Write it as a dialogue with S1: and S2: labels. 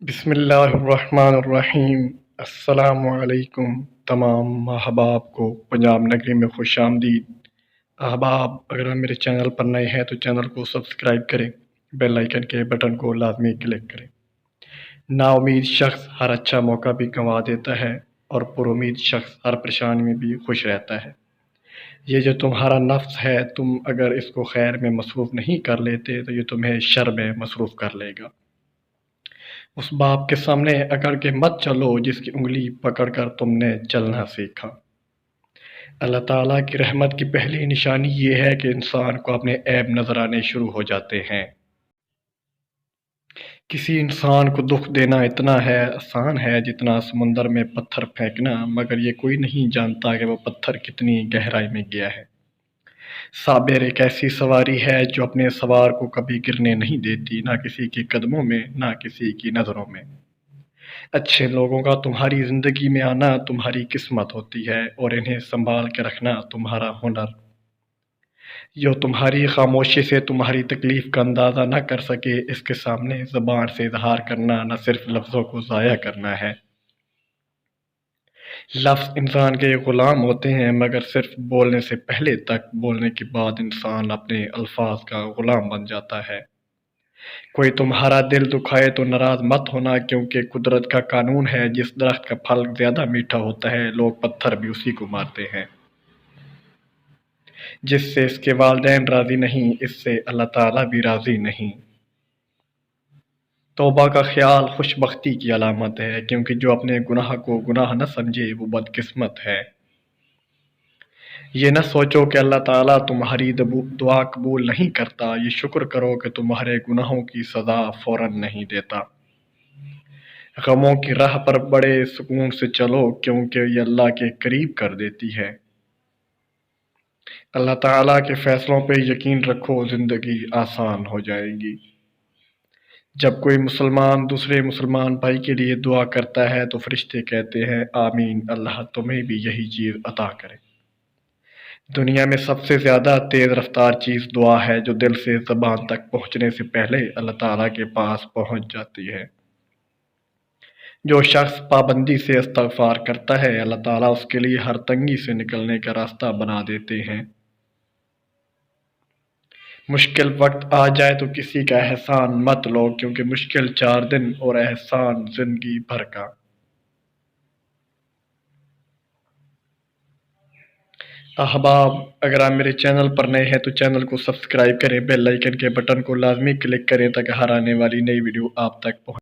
S1: بسم اللہ الرحمن الرحیم۔ السلام علیکم تمام احباب کو پنجاب نگری میں خوش آمدید۔ احباب اگر آپ میرے چینل پر نئے ہیں تو چینل کو سبسکرائب کریں، بیل آئیکن کے بٹن کو لازمی کلک کریں۔ نا امید شخص ہر اچھا موقع بھی گنوا دیتا ہے اور پر امید شخص ہر پریشانی میں بھی خوش رہتا ہے۔ یہ جو تمہارا نفس ہے، تم اگر اس کو خیر میں مصروف نہیں کر لیتے تو یہ تمہیں شر میں مصروف کر لے گا۔ اس باپ کے سامنے اکڑ کے مت چلو جس کی انگلی پکڑ کر تم نے چلنا سیکھا۔ اللہ تعالیٰ کی رحمت کی پہلی نشانی یہ ہے کہ انسان کو اپنے عیب نظر آنے شروع ہو جاتے ہیں۔ کسی انسان کو دکھ دینا اتنا آسان ہے جتنا سمندر میں پتھر پھینکنا، مگر یہ کوئی نہیں جانتا کہ وہ پتھر کتنی گہرائی میں گیا ہے۔ صابر ایک ایسی سواری ہے جو اپنے سوار کو کبھی گرنے نہیں دیتی، نہ کسی کے قدموں میں نہ کسی کی نظروں میں۔ اچھے لوگوں کا تمہاری زندگی میں آنا تمہاری قسمت ہوتی ہے اور انہیں سنبھال کے رکھنا تمہارا ہنر۔ جو تمہاری خاموشی سے تمہاری تکلیف کا اندازہ نہ کر سکے، اس کے سامنے زبان سے اظہار کرنا نہ صرف لفظوں کو ضائع کرنا ہے۔ لفظ انسان کے غلام ہوتے ہیں، مگر صرف بولنے سے پہلے تک، بولنے کے بعد انسان اپنے الفاظ کا غلام بن جاتا ہے۔ کوئی تمہارا دل دکھائے تو ناراض مت ہونا، کیونکہ قدرت کا قانون ہے جس درخت کا پھل زیادہ میٹھا ہوتا ہے لوگ پتھر بھی اسی کو مارتے ہیں۔ جس سے اس کے والدین راضی نہیں، اس سے اللہ تعالیٰ بھی راضی نہیں۔ توبہ کا خیال خوش بختی کی علامت ہے، کیونکہ جو اپنے گناہ کو گناہ نہ سمجھے وہ بدقسمت ہے۔ یہ نہ سوچو کہ اللہ تعالیٰ تمہاری دعا قبول نہیں کرتا، یہ شکر کرو کہ تمہارے گناہوں کی سزا فوراً نہیں دیتا۔ غموں کی راہ پر بڑے سکون سے چلو، کیونکہ یہ اللہ کے قریب کر دیتی ہے۔ اللہ تعالیٰ کے فیصلوں پہ یقین رکھو، زندگی آسان ہو جائے گی۔ جب کوئی مسلمان دوسرے مسلمان بھائی کے لیے دعا کرتا ہے تو فرشتے کہتے ہیں آمین، اللہ تمہیں بھی یہی چیز عطا کرے۔ دنیا میں سب سے زیادہ تیز رفتار چیز دعا ہے، جو دل سے زبان تک پہنچنے سے پہلے اللہ تعالیٰ کے پاس پہنچ جاتی ہے۔ جو شخص پابندی سے استغفار کرتا ہے، اللہ تعالیٰ اس کے لیے ہر تنگی سے نکلنے کا راستہ بنا دیتے ہیں۔ مشکل وقت آ جائے تو کسی کا احسان مت لو، کیونکہ مشکل 4 دن اور احسان زندگی بھر کا۔ احباب اگر آپ میرے چینل پر نئے ہیں تو چینل کو سبسکرائب کریں، بیل آئیکن کے بٹن کو لازمی کلک کریں تاکہ ہر آنے والی نئی ویڈیو آپ تک پہنچے۔